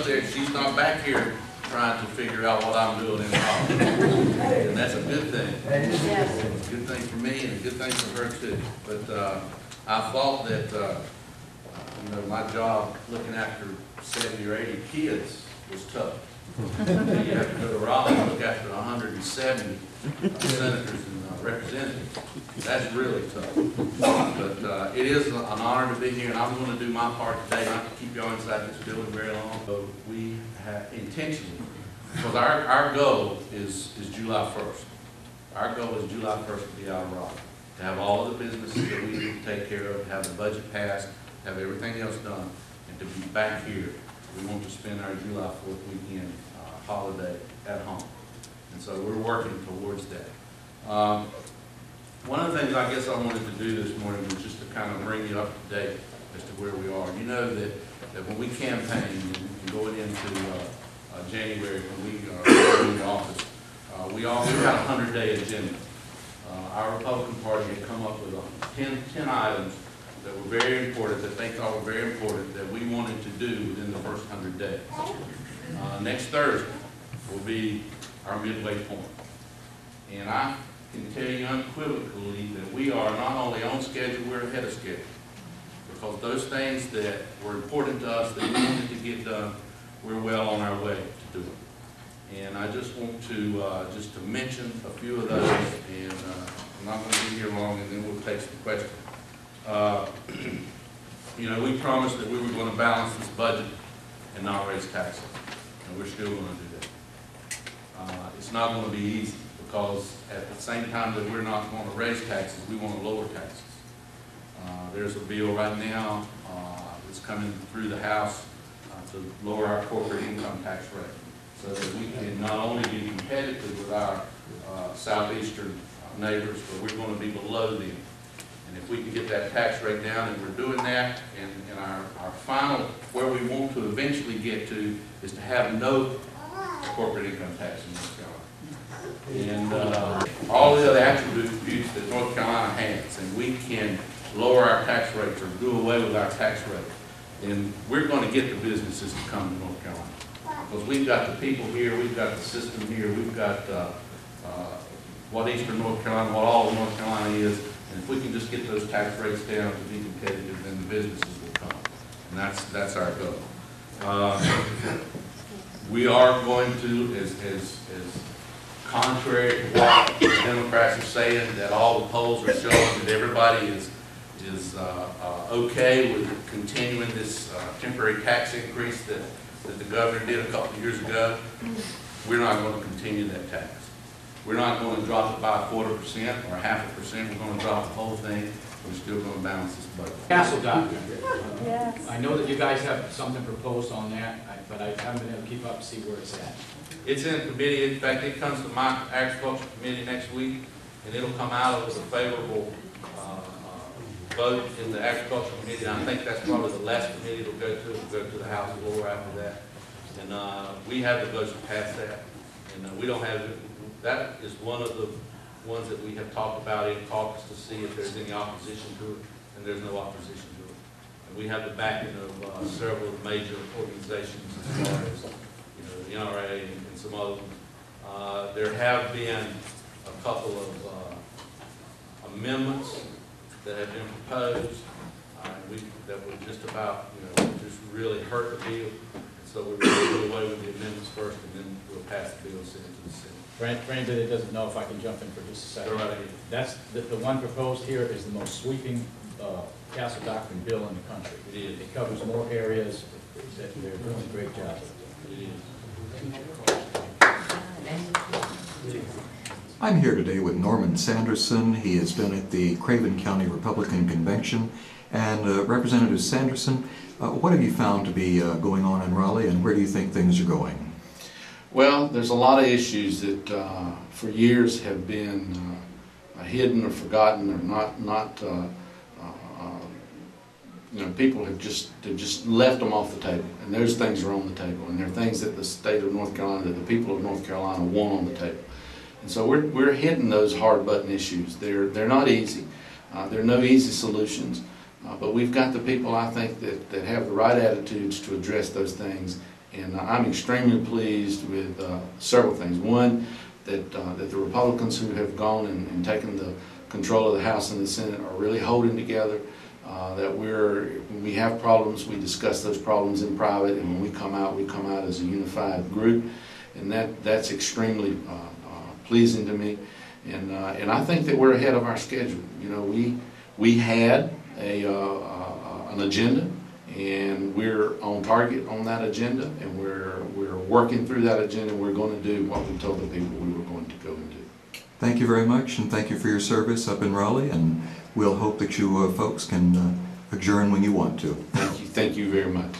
there, she's not back here trying to figure out what I'm doing in college. And that's a good thing. It's a good thing for me and a good thing for her too. But I thought that you know, my job looking after 70 or 80 kids was tough. You have to go to Raleigh and look after 170 senators and representatives. That's really tough. But it is an honor to be here, and I'm going to do my part today, not to keep y'all inside this building very long. So we have intentionally, because our goal is July 1st. Our goal is July 1st to be out of Raleigh, to have all of the businesses that we need to take care of, have the budget passed, have everything else done, and to be back here. We want to spend our July 4th weekend holiday at home. And so we're working towards that. One of the things I guess I wanted to do this morning was just to kind of bring you up to date as to where we are. You know that when we campaign and going into January, when we are in the office, we've got a 100-day agenda. Our Republican Party had come up with 10 items that were very important, that they thought were very important, that we wanted to do within the first 100 days. Next Thursday will be our midway point. And I can tell you unequivocally that we are not only on schedule, we're ahead of schedule. Because those things that were important to us that we wanted to get done, we're well on our way to do it. And I just want to just to mention a few of those, and I'm not going to be here long, and then we'll take some questions. You know, we promised that we were going to balance this budget and not raise taxes, and we're still going to do that. It's not going to be easy, because at the same time that we're not going to raise taxes, we want to lower taxes. There's a bill right now that's coming through the House to lower our corporate income tax rate, so that we can not only be competitive with our southeastern neighbors, but we're going to be below them. And if we can get that tax rate down, and we're doing that, and our final, where we want to eventually get to, is to have no corporate income tax in North Carolina. And all the other attributes that North Carolina has, and we can lower our tax rates or do away with our tax rate, then we're going to get the businesses to come to North Carolina. Because we've got the people here, we've got the system here, we've got what Eastern North Carolina, what all of North Carolina is, and if we can just get those tax rates down to be competitive, then the businesses will come. And that's our goal. We are going to, as contrary to what the Democrats are saying, that all the polls are showing that everybody is okay with continuing this temporary tax increase that the governor did a couple of years ago. We're not going to continue that tax. We're not going to drop it by 1/4% or 0.5%. We're going to drop the whole thing. We're still going to balance this budget. Castle doctrine. Yes. I know that you guys have something proposed on that, but I haven't been able to keep up to see where it's at. It's in committee. In fact, it comes to my agriculture committee next week, and it'll come out as a favorable vote in the agriculture committee. And I think that's probably the last committee it'll go to. It'll go to the House floor after that. And we have the votes to pass that. And we don't have it. That is one of the ones that we have talked about in caucus to see if there's any opposition to it, and there's no opposition to it. And we have the backing of several major organizations as far as the NRA and some other ones. There have been a couple of amendments that have been proposed that would just about just really hurt the bill. And so we're going to do away with the amendments first, and then we'll pass the bill and send it to the Senate. For anybody that doesn't know, if I can jump in for just a second. Right. That's the one proposed here is the most sweeping Castle doctrine bill in the country. It is. It covers more areas. They're doing a great job. It is. I'm here today with Norman Sanderson. He has been at the Craven County Republican Convention. And Representative Sanderson, what have you found to be going on in Raleigh, and where do you think things are going? Well, there's a lot of issues that for years have been hidden or forgotten or not people have just left them off the table, and those things are on the table, and they're things that the state of North Carolina, that the people of North Carolina want on the table. And so we're hitting those hard button issues. They're not easy. There are no easy solutions, but we've got the people, I think, that have the right attitudes to address those things And I'm extremely pleased with several things. One, that the Republicans who have gone and taken the control of the House and the Senate are really holding together. That when we have problems, we discuss those problems in private, and when we come out as a unified group, and that's extremely pleasing to me. And I think that we're ahead of our schedule. You know, we had an agenda, and we're on target on that agenda, and we're working through that agenda. We're going to do what we told the people we were going to go and do. Thank you very much, and thank you for your service up in Raleigh, and we'll hope that you folks can adjourn when you want to. Thank you very much.